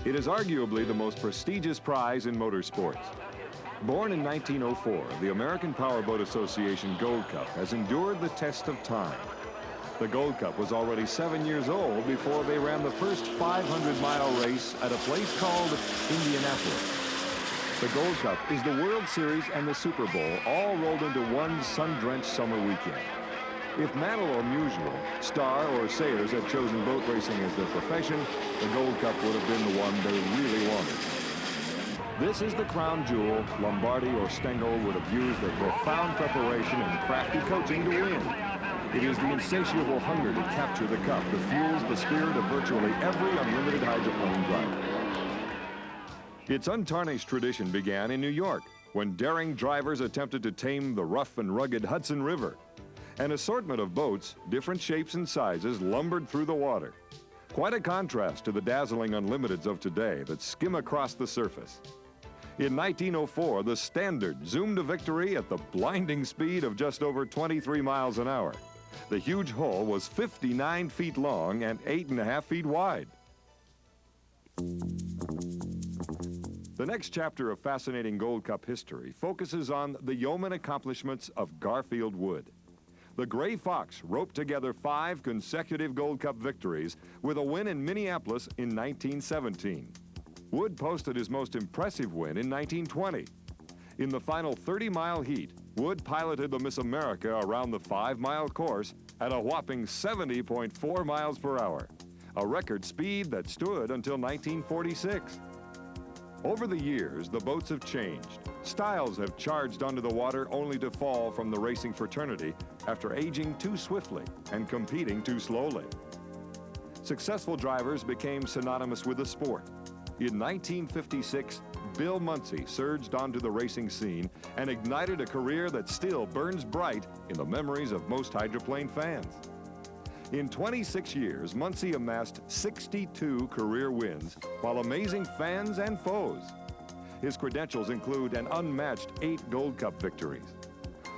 It is arguably the most prestigious prize in motorsports. Born in 1904, the American Powerboat Association Gold Cup has endured the test of time. The Gold Cup was already 7 years old before they ran the first 500-mile race at a place called Indianapolis. The Gold Cup is the World Series and the Super Bowl all rolled into one sun-drenched summer weekend. If Mantle or Musial, Star or Sayers had chosen boat racing as their profession, the Gold Cup would have been the one they really wanted. This is the crown jewel Lombardi or Stengel would have used their profound preparation and crafty coaching to win. It is the insatiable hunger to capture the cup that fuels the spirit of virtually every unlimited hydroplane driver. Its untarnished tradition began in New York when daring drivers attempted to tame the rough and rugged Hudson River. An assortment of boats, different shapes and sizes, lumbered through the water. Quite a contrast to the dazzling unlimiteds of today that skim across the surface. In 1904, the Standard zoomed to victory at the blinding speed of just over 23 miles an hour. The huge hull was 59 feet long and 8.5 feet wide. The next chapter of fascinating Gold Cup history focuses on the yeoman accomplishments of Garfield Wood. The Gray Fox roped together 5 consecutive Gold Cup victories with a win in Minneapolis in 1917. Wood posted his most impressive win in 1920. In the final 30-mile heat, Wood piloted the Miss America around the 5-mile course at a whopping 70.4 miles per hour, a record speed that stood until 1946. Over the years, the boats have changed. Styles have charged onto the water only to fall from the racing fraternity after aging too swiftly and competing too slowly. Successful drivers became synonymous with the sport. In 1956, Bill Muncie surged onto the racing scene and ignited a career that still burns bright in the memories of most hydroplane fans. In 26 years, Muncie amassed 62 career wins while amazing fans and foes. His credentials include an unmatched 8 Gold Cup victories.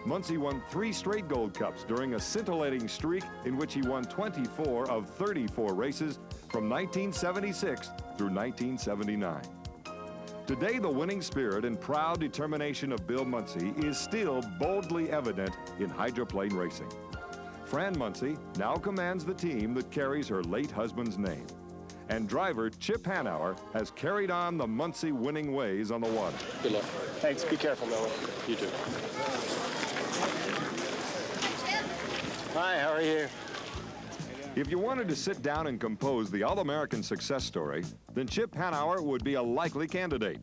Muncie won 3 straight Gold Cups during a scintillating streak in which he won 24 of 34 races from 1976 through 1979. Today, the winning spirit and proud determination of Bill Muncie is still boldly evident in hydroplane racing. Fran Muncie now commands the team that carries her late husband's name. And driver Chip Hanauer has carried on the Muncie winning ways on the water. Good luck. Thanks. Be careful, Noah. You too. Hi, how are you? If you wanted to sit down and compose the all-American success story, then Chip Hanauer would be a likely candidate.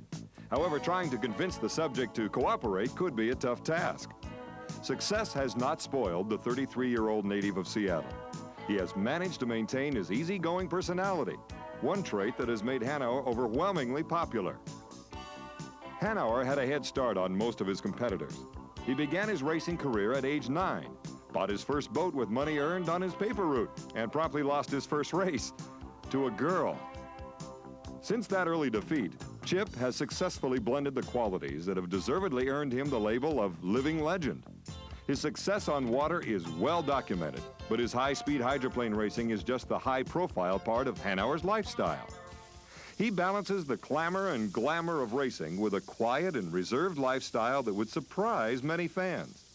However, trying to convince the subject to cooperate could be a tough task. Success has not spoiled the 33-year-old native of Seattle. He has managed to maintain his easygoing personality, one trait that has made Hanauer overwhelmingly popular. Hanauer had a head start on most of his competitors. He began his racing career at age 9, bought his first boat with money earned on his paper route, and promptly lost his first race to a girl. Since that early defeat, Chip has successfully blended the qualities that have deservedly earned him the label of living legend. His success on water is well documented, but his high-speed hydroplane racing is just the high-profile part of Hanauer's lifestyle. He balances the clamor and glamour of racing with a quiet and reserved lifestyle that would surprise many fans.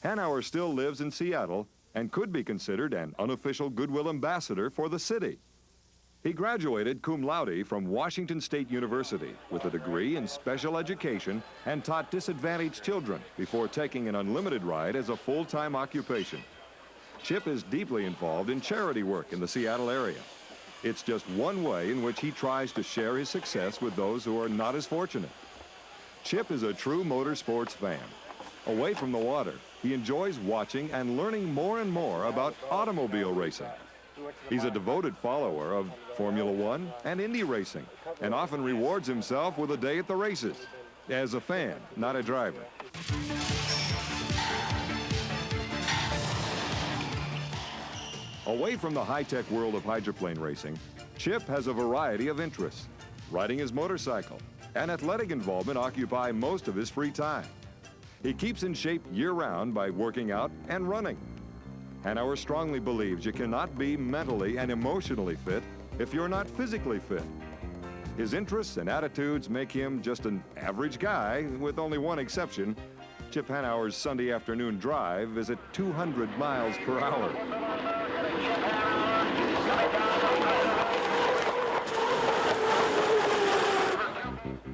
Hanauer still lives in Seattle and could be considered an unofficial goodwill ambassador for the city. He graduated cum laude from Washington State University with a degree in special education and taught disadvantaged children before taking an unlimited ride as a full-time occupation. Chip is deeply involved in charity work in the Seattle area. It's just one way in which he tries to share his success with those who are not as fortunate. Chip is a true motorsports fan. Away from the water, he enjoys watching and learning more and more about automobile racing. He's a devoted follower of Formula One and Indy racing, and often rewards himself with a day at the races, as a fan, not a driver. Away from the high-tech world of hydroplane racing, Chip has a variety of interests. Riding his motorcycle and athletic involvement occupy most of his free time. He keeps in shape year-round by working out and running. Hanauer strongly believes you cannot be mentally and emotionally fit if you're not physically fit. His interests and attitudes make him just an average guy, with only one exception. Chip Hanauer's Sunday afternoon drive is at 200 miles per hour.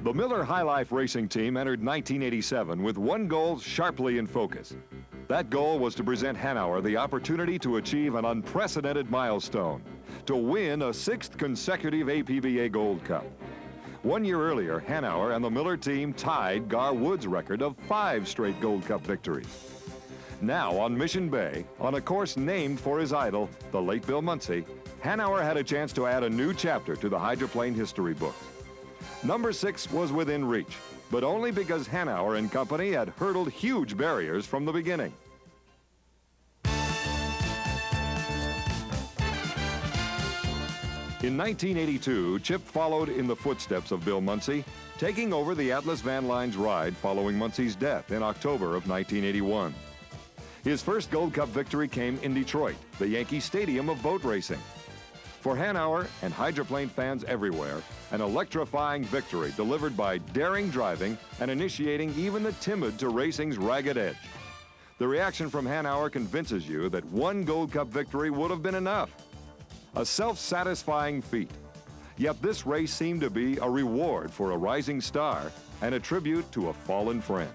The Miller High Life racing team entered 1987 with one goal sharply in focus. That goal was to present Hanauer the opportunity to achieve an unprecedented milestone, to win a 6th consecutive APBA Gold Cup. 1 year earlier, Hanauer and the Miller team tied Gar Wood's record of 5 straight Gold Cup victories. Now, on Mission Bay, on a course named for his idol, the late Bill Muncie, Hanauer had a chance to add a new chapter to the hydroplane history books. Number 6 was within reach, but only because Hanauer and company had hurdled huge barriers from the beginning. In 1982, Chip followed in the footsteps of Bill Muncie, taking over the Atlas Van Lines ride following Muncie's death in October of 1981. His first Gold Cup victory came in Detroit, the Yankee Stadium of boat racing. For Hanauer and hydroplane fans everywhere, an electrifying victory delivered by daring driving and initiating even the timid to racing's ragged edge. The reaction from Hanauer convinces you that one Gold Cup victory would have been enough. A self-satisfying feat. Yet this race seemed to be a reward for a rising star and a tribute to a fallen friend.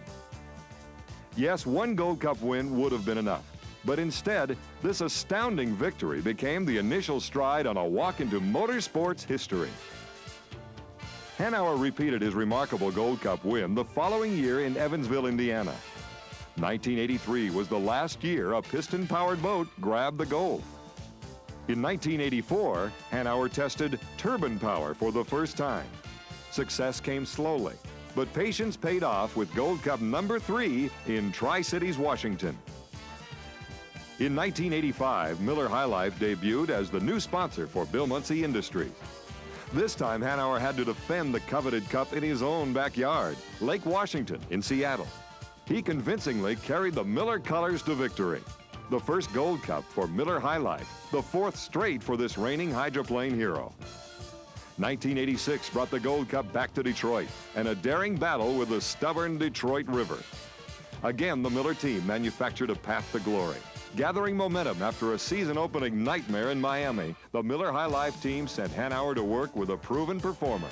Yes, one Gold Cup win would have been enough. But instead, this astounding victory became the initial stride on a walk into motorsports history. Hanauer repeated his remarkable Gold Cup win the following year in Evansville, Indiana. 1983 was the last year a piston-powered boat grabbed the gold. In 1984, Hanauer tested turbine power for the first time. Success came slowly, but patience paid off with Gold Cup number 3 in Tri-Cities, Washington. In 1985, Miller High Life debuted as the new sponsor for Bill Muncie Industries. This time, Hanauer had to defend the coveted cup in his own backyard, Lake Washington in Seattle. He convincingly carried the Miller colors to victory. The first Gold Cup for Miller High Life, the 4th straight for this reigning hydroplane hero. 1986 brought the Gold Cup back to Detroit and a daring battle with the stubborn Detroit River. Again, the Miller team manufactured a path to glory. Gathering momentum after a season-opening nightmare in Miami, the Miller High Life team sent Hanauer to work with a proven performer.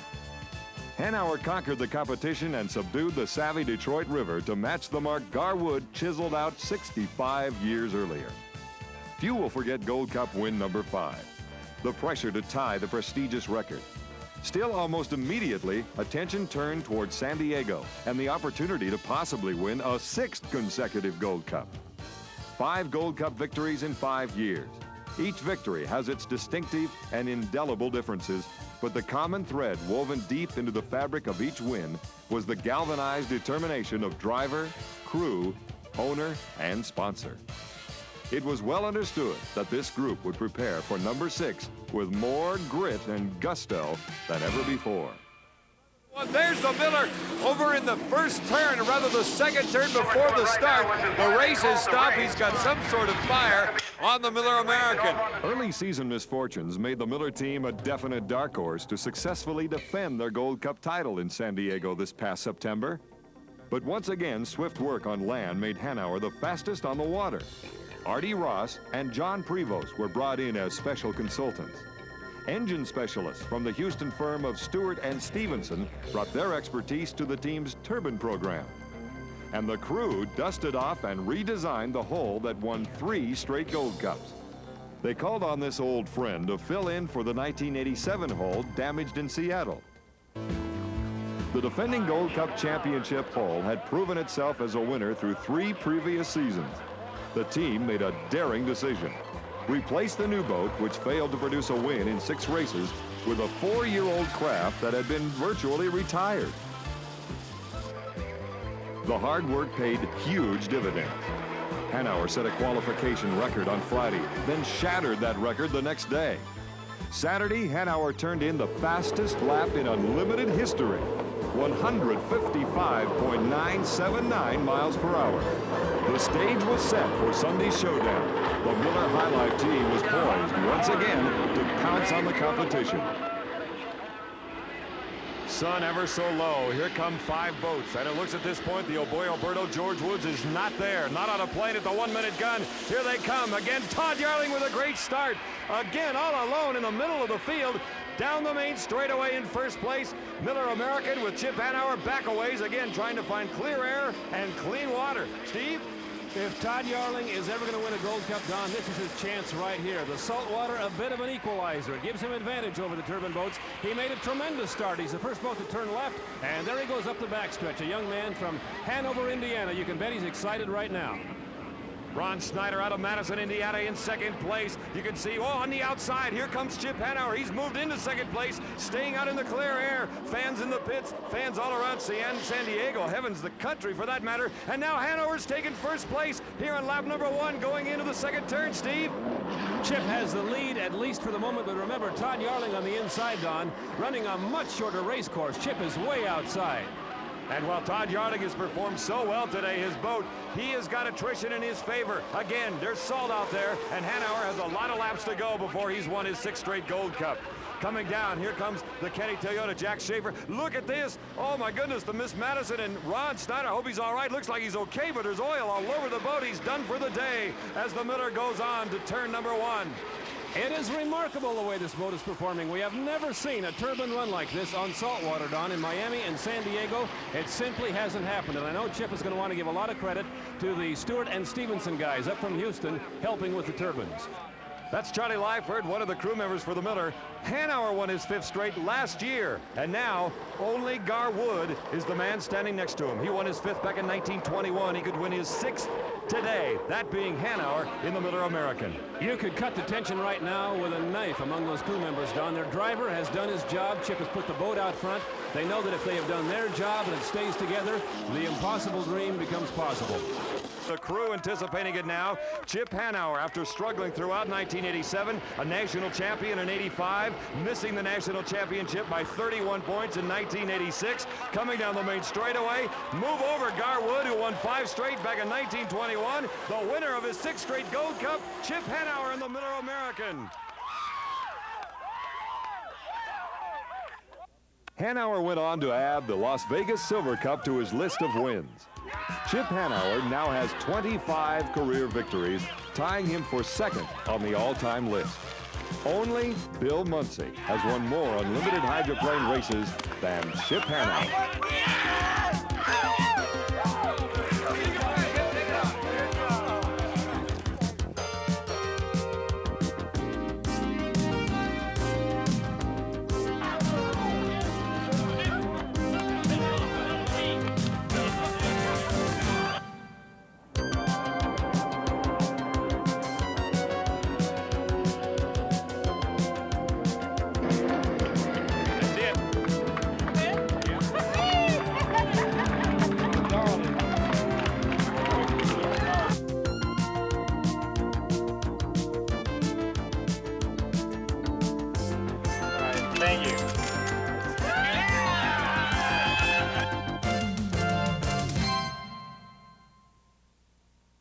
Hanauer conquered the competition and subdued the savvy Detroit River to match the mark Gar Wood chiseled out 65 years earlier. Few will forget Gold Cup win number 5, the pressure to tie the prestigious record. Still, almost immediately, attention turned toward San Diego and the opportunity to possibly win a 6th consecutive Gold Cup. 5 Gold Cup victories in 5 years. Each victory has its distinctive and indelible differences, but the common thread woven deep into the fabric of each win was the galvanized determination of driver, crew, owner, and sponsor. It was well understood that this group would prepare for number 6 with more grit and gusto than ever before. Well, there's the Miller over in the first turn, or rather the second turn before the start. The race has stopped. He's got some sort of fire on the Miller American. Early season misfortunes made the Miller team a definite dark horse to successfully defend their Gold Cup title in San Diego this past September. But once again, swift work on land made Hanauer the fastest on the water. Artie Ross and John Prevost were brought in as special consultants. Engine specialists from the Houston firm of Stewart and Stevenson brought their expertise to the team's turbine program. And the crew dusted off and redesigned the hull that won 3 straight Gold Cups. They called on this old friend to fill in for the 1987 hull damaged in Seattle. The defending Gold Cup championship hull had proven itself as a winner through 3 previous seasons. The team made a daring decision. Replace the new boat, which failed to produce a win in 6 races, with a 4-year-old craft that had been virtually retired. The hard work paid huge dividends. Hanauer set a qualification record on Friday, then shattered that record the next day. Saturday, Hanauer turned in the fastest lap in unlimited history, 155.979 miles per hour. The stage was set for Sunday's showdown. The Miller High Life team was poised once again to pounce on the competition. sun ever so low. Here come 5 boats, and it looks at this point the Oh Boy Alberto George Woods is not there, not on a plane at the 1-minute gun. Here they come again. Todd Yarling with a great start, again all alone in the middle of the field. Down the main straightaway in first place, Miller American with Chip Hanauer back a ways, again trying to find clear air and clean water. Steve? If Todd Yarling is ever going to win a Gold Cup, Don, this is his chance right here. The saltwater, a bit of an equalizer. It gives him advantage over the turbine boats. He made a tremendous start. He's the first boat to turn left, and there he goes up the backstretch. A young man from Hanover, Indiana. You can bet he's excited right now. Ron Snyder out of Madison, Indiana in second place. You can see, on the outside, here comes Chip Hanauer. He's moved into second place, staying out in the clear air. Fans in the pits, fans all around San Diego, heavens, the country for that matter. And now Hanover's taken first place here on lap number 1 going into the second turn, Steve. Chip has the lead, at least for the moment, but remember, Todd Yarling on the inside, Don, running a much shorter race course. Chip is way outside. And while Todd Yarling has performed so well today, his boat, he has got attrition in his favor. Again, there's salt out there, and Hanauer has a lot of laps to go before he's won his 6th straight Gold Cup. Coming down, here comes the Kenny Toyota, Jack Schaefer. Look at this. Oh, my goodness, the Miss Madison and Ron Snyder. I hope he's all right. Looks like he's okay, but there's oil all over the boat. He's done for the day as the Miller goes on to turn number 1. It is remarkable the way this boat is performing. We have never seen a turbine run like this on saltwater, Don, in Miami and San Diego. It simply hasn't happened, and I know Chip is going to want to give a lot of credit to the Stewart and Stevenson guys up from Houston helping with the turbines. That's Charlie Lyford, one of the crew members for the Miller. Hanauer won his 5th straight last year, and now only Gar Wood is the man standing next to him. He won his 5th back in 1921. He could win his 6th today, that being Hanauer in the Miller American. You could cut the tension right now with a knife among those crew members, Don. Their driver has done his job. Chip has put the boat out front. They know that if they have done their job and it stays together, the impossible dream becomes possible. The crew anticipating it now. Chip Hanauer, after struggling throughout 1987, a national champion in 85, missing the national championship by 31 points in 1986, coming down the main straightaway. Move over Gar Wood, who won 5 straight back in 1921. The winner of his 6th straight Gold Cup, Chip Hanauer in the Miller American. Hanauer went on to add the Las Vegas Silver Cup to his list of wins. Chip Hanauer now has 25 career victories, tying him for 2nd on the all-time list. Only Bill Muncie has won more unlimited hydroplane races than Chip Hanauer.